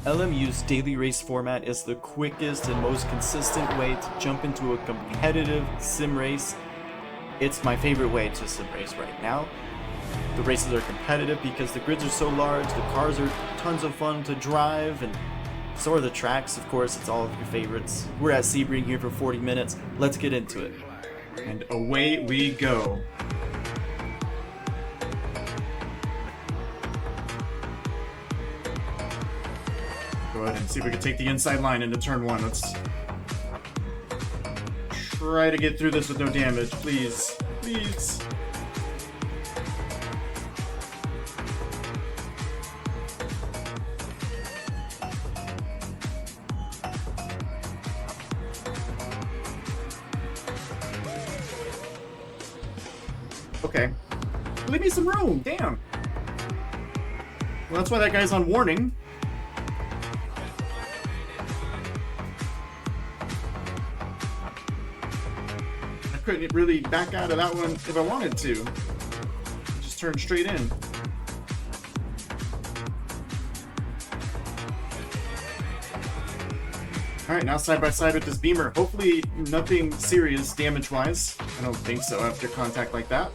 LMU's daily race format is the quickest and most consistent way to jump into a competitive sim race. It's my favorite way to sim race right now. The races are competitive because the grids are so large, the cars are tons of fun to drive, and so are the tracks. Of course, it's all of your favorites. We're at Sebring here for 40 minutes. Let's get into it. And away we go. Go ahead and see if we can take the inside line into turn one. Let's try to get through this with no damage, please. Please. Okay. Leave me some room, damn. Well, that's why that guy's on warning. I couldn't really back out of that one if I wanted to. Just turn straight in. Alright, now side by side with this Beamer. Hopefully nothing serious damage-wise. I don't think so after contact like that.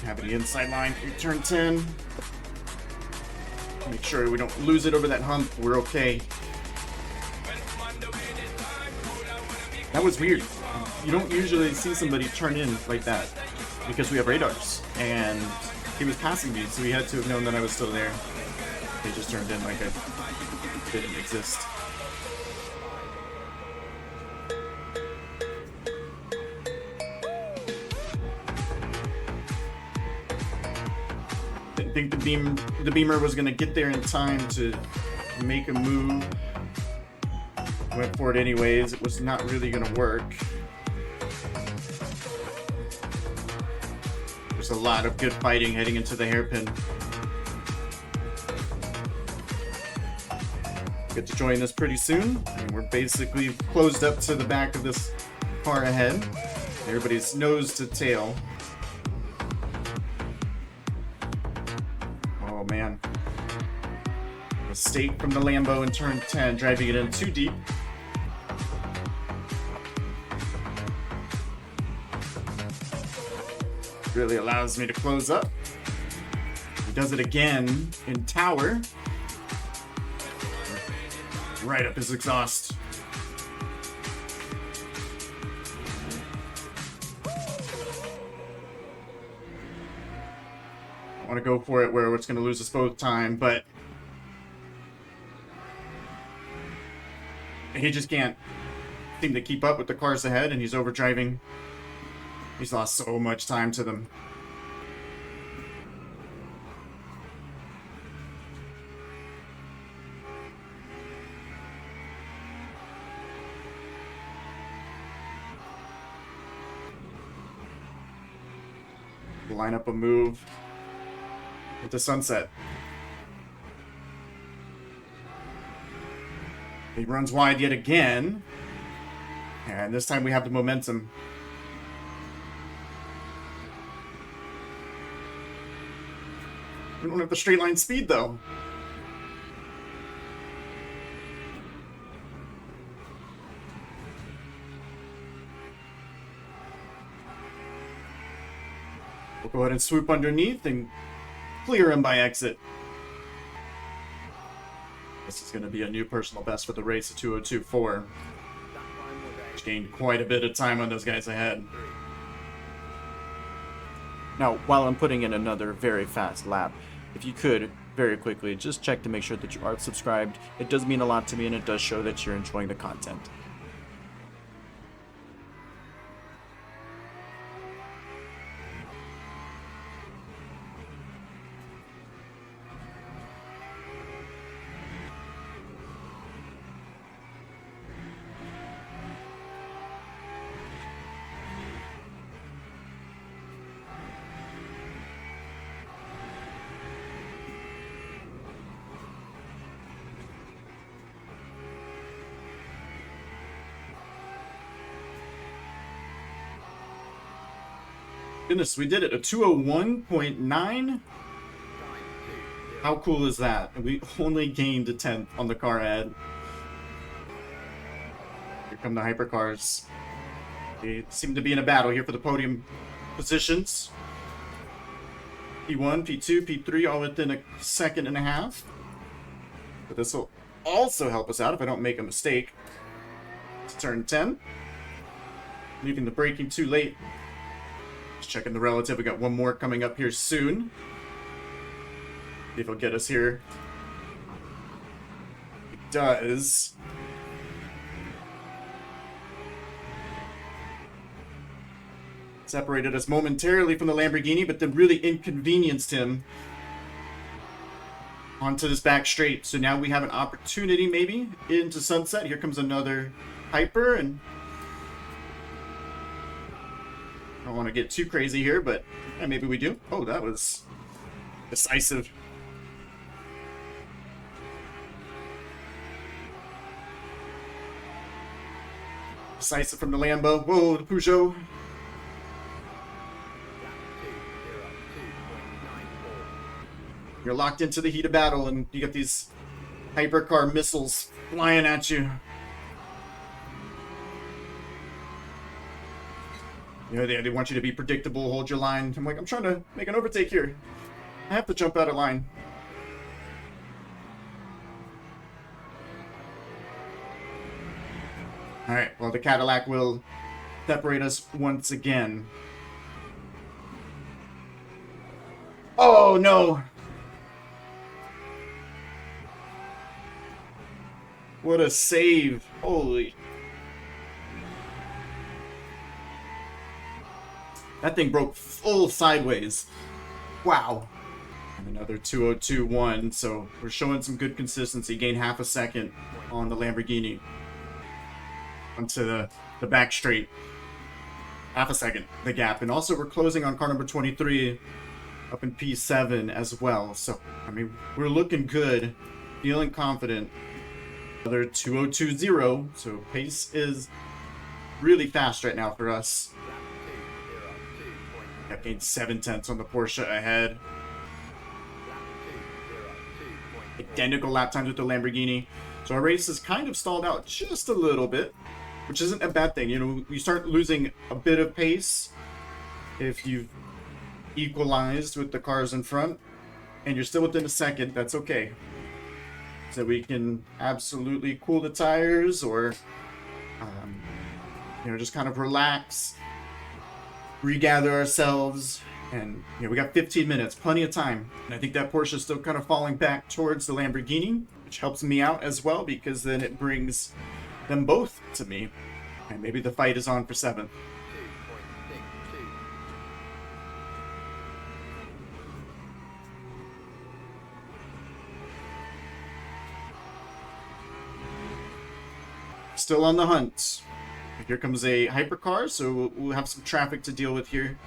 Having the inside line through turn 10. Make sure we don't lose it over that hump. We're okay. That was weird. You don't usually see somebody turn in like that because we have radars. And he was passing me, so he had to have known that I was still there. They just turned in like I didn't exist. Didn't think the Beamer was gonna get there in time to make a move. Went for it anyways. It was not really gonna work. There's a lot of good fighting heading into the hairpin. Get to join this pretty soon. I mean, we're basically closed up to the back of this car ahead. Everybody's nose to tail. Oh man. Mistake from the Lambo in turn 10, driving it in too deep. Really allows me to close up. He does it again in tower. Right up his exhaust. I want to go for it where it's going to lose us both time, but he just can't seem to keep up with the cars ahead, and he's overdriving. He's lost so much time to them. Line up a move with the sunset. He runs wide yet again. And this time we have the momentum. We don't have the straight line speed, though. We'll go ahead and swoop underneath and clear him by exit. This is going to be a new personal best for the race, a 2:02.4. Which gained quite a bit of time on those guys ahead. Now, while I'm putting in another very fast lap, if you could, very quickly, just check to make sure that you are subscribed. It does mean a lot to me, and it does show that you're enjoying the content. Goodness, we did it. A 201.9? How cool is that? And we only gained a 10th on the car ad. Here come the hypercars. They seem to be in a battle here for the podium positions. P1, P2, P3, all within a second and a half. But this will also help us out if I don't make a mistake. It's turn 10. Leaving the braking too late. Just checking the relative. We got one more coming up here soon. See if he'll get us here. It does. Separated us momentarily from the Lamborghini, but then really inconvenienced him onto this back straight. So now we have an opportunity maybe into sunset. Here comes another Hyper, and I don't want to get too crazy here, but maybe we do. Oh, that was decisive. Decisive from the Lambo. Whoa, the Peugeot. You're locked into the heat of battle, and you got these hypercar missiles flying at you. You know, they want you to be predictable, hold your line. I'm like, I'm trying to make an overtake here. I have to jump out of line. Alright, well, the Cadillac will separate us once again. Oh, no! What a save. Holy. That thing broke full sideways. Wow. And another 202.1, so we're showing some good consistency. Gain half a second on the Lamborghini. Onto the back straight. Half a second, the gap. And also we're closing on car number 23 up in P7 as well. So, I mean, we're looking good. Feeling confident. Another 202.0, so pace is really fast right now for us. Got gained 7/10 on the Porsche ahead. Identical lap times with the Lamborghini. So our race is kind of stalled out just a little bit, which isn't a bad thing. You know, you start losing a bit of pace if you've equalized with the cars in front, and you're still within a second, that's okay. So we can absolutely cool the tires, or you know, just kind of relax, regather ourselves, and you know, we got 15 minutes, plenty of time. And I think that Porsche is still kind of falling back towards the Lamborghini, which helps me out as well, because then it brings them both to me, and maybe the fight is on for 7th. Still on the hunt. Here comes a hypercar, so we'll have some traffic to deal with here.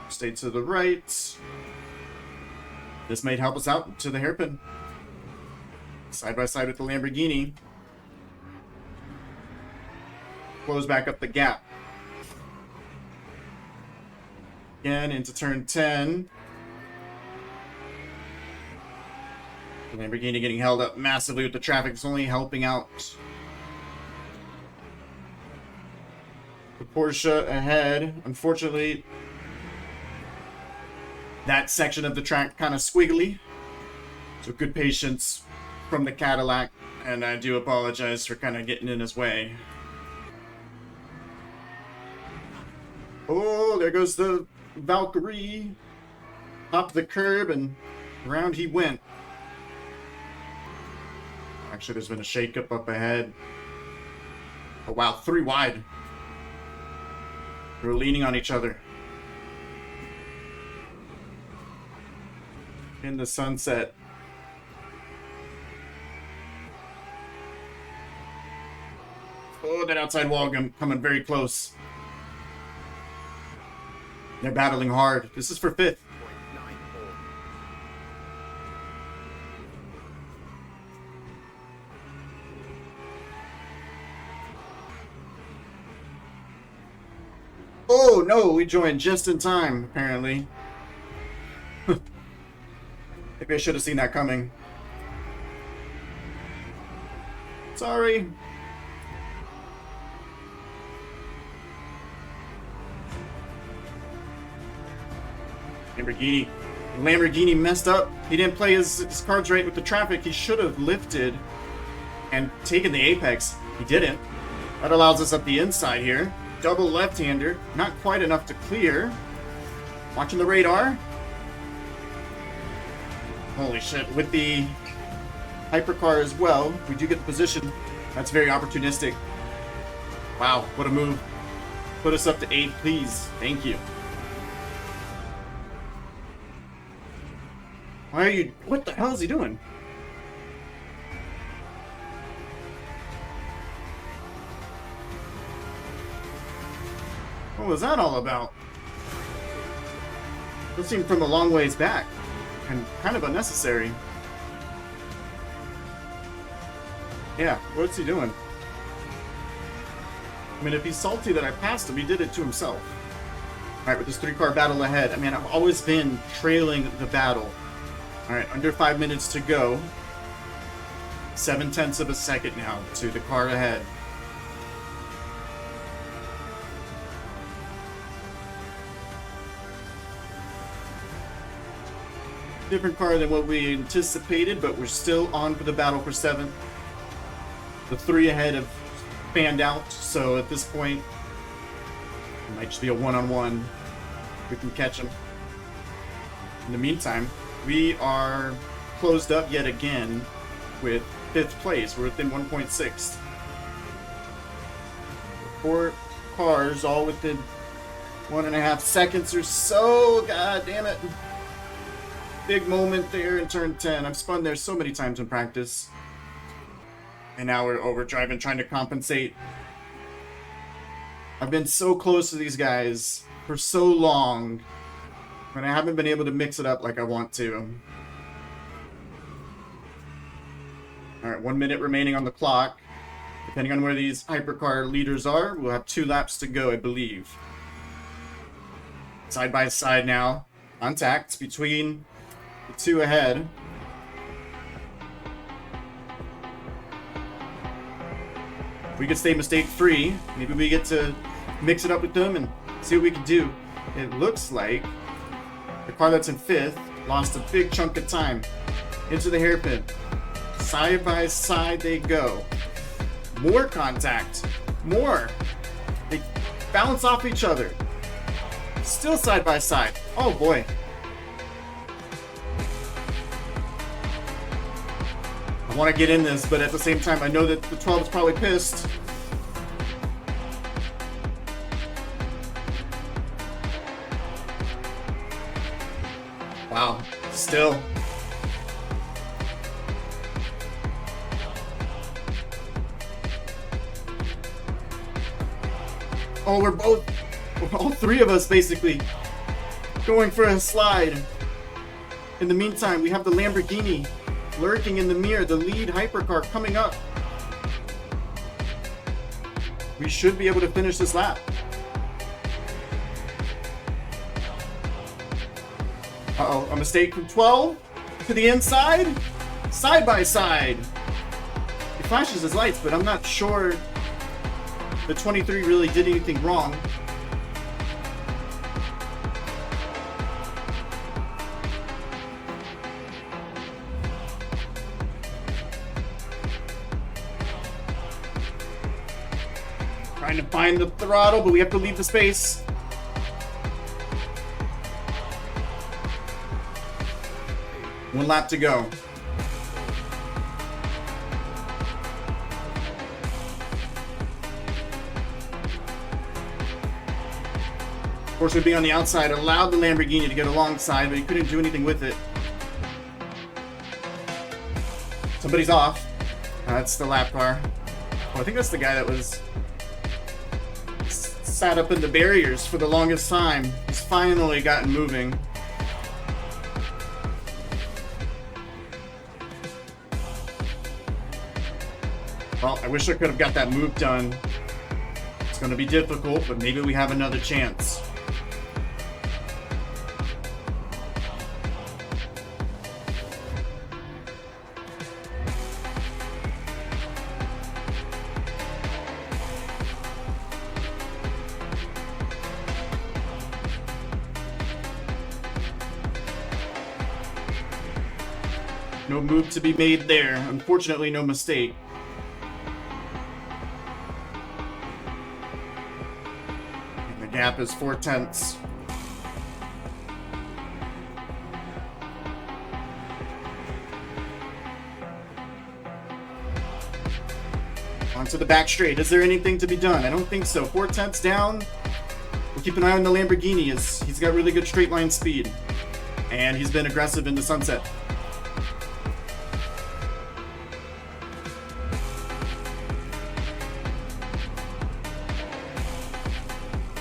Stay to the right. This might help us out to the hairpin. Side by side with the Lamborghini. Close back up the gap. Again, into turn 10. The Lamborghini getting held up massively with the traffic. It's only helping out. The Porsche ahead. Unfortunately, that section of the track kind of squiggly. So good patience from the Cadillac. And I do apologize for kind of getting in his way. Oh, there goes the Valkyrie. Popped the curb and around he went. Actually, there's been a shakeup up ahead. Oh wow, 3 wide. We're leaning on each other. In the sunset. Oh, that outside wall coming very close. They're battling hard. This is for 5th. Oh no, we joined just in time, apparently. Maybe I should have seen that coming. Sorry. Lamborghini messed up. He didn't play his cards right with the traffic. He should have lifted and taken the apex. He didn't. That allows us up the inside here. Double left-hander. Not quite enough to clear. Watching the radar. Holy shit. With the hypercar as well, we do get the position. That's very opportunistic. Wow, what a move. Put us up to 8, please. Thank you. Why are you... What the hell is he doing? What was that all about? This seemed from a long ways back. And kind of unnecessary. Yeah, what's he doing? I mean, if he's salty that I passed him, he did it to himself. Alright, with this 3-car battle ahead. I mean, I've always been trailing the battle. Alright, under 5 minutes to go. 7/10 of a second now to the car ahead. Different car than what we anticipated, but we're still on for the battle for 7th. The 3 ahead have fanned out, so at this point, it might just be a one-on-one. We can catch them. In the meantime, we are closed up yet again with 5th place. We're within 1.6. 4 cars, all within 1.5 seconds or so. God damn it. Big moment there in turn 10. I've spun there so many times in practice. And now we're overdriving, trying to compensate. I've been so close to these guys for so long, and I haven't been able to mix it up like I want to. Alright, 1 minute remaining on the clock. Depending on where these hypercar leaders are, we'll have 2 laps to go, I believe. Side by side now. Contact between the 2 ahead. If we could stay mistake-free, maybe we get to mix it up with them and see what we can do. It looks like the car that's in 5th lost a big chunk of time into the hairpin. Side by side they go. More contact. More. They bounce off each other. Still side by side. Oh boy. I want to get in this, but at the same time, I know that the 12 is probably pissed. Wow, still. Oh, we're all 3 of us basically going for a slide. In the meantime, we have the Lamborghini lurking in the mirror, the lead hypercar coming up. We should be able to finish this lap. Uh-oh, a mistake from 12 to the inside. Side by side. He flashes his lights, but I'm not sure the 23 really did anything wrong. Trying to find the throttle, but we have to leave the space. One lap to go. Porsche being on the outside allowed the Lamborghini to get alongside, but he couldn't do anything with it. Somebody's off. That's the lap car. Oh, I think that's the guy that was sat up in the barriers for the longest time. He's finally gotten moving. Well, I wish I could have got that move done. It's going to be difficult, but maybe we have another chance. No move to be made there. Unfortunately, no mistake. And the gap is 4/10. Onto the back straight. Is there anything to be done? I don't think so. 4/10 down. We'll keep an eye on the Lamborghini, as he's got really good straight line speed. And he's been aggressive in the sunset.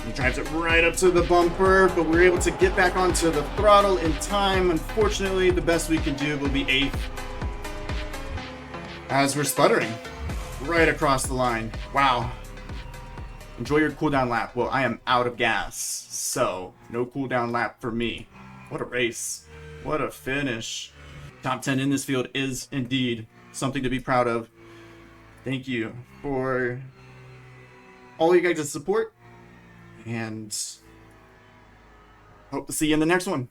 He drives it right up to the bumper, but we're able to get back onto the throttle in time. Unfortunately, the best we can do will be 8th. As we're sputtering right across the line. Wow. Enjoy your cooldown lap. Well, I am out of gas, so no cooldown lap for me. What a race. What a finish. Top 10 in this field is indeed something to be proud of. Thank you for all you guys' support, and hope to see you in the next one.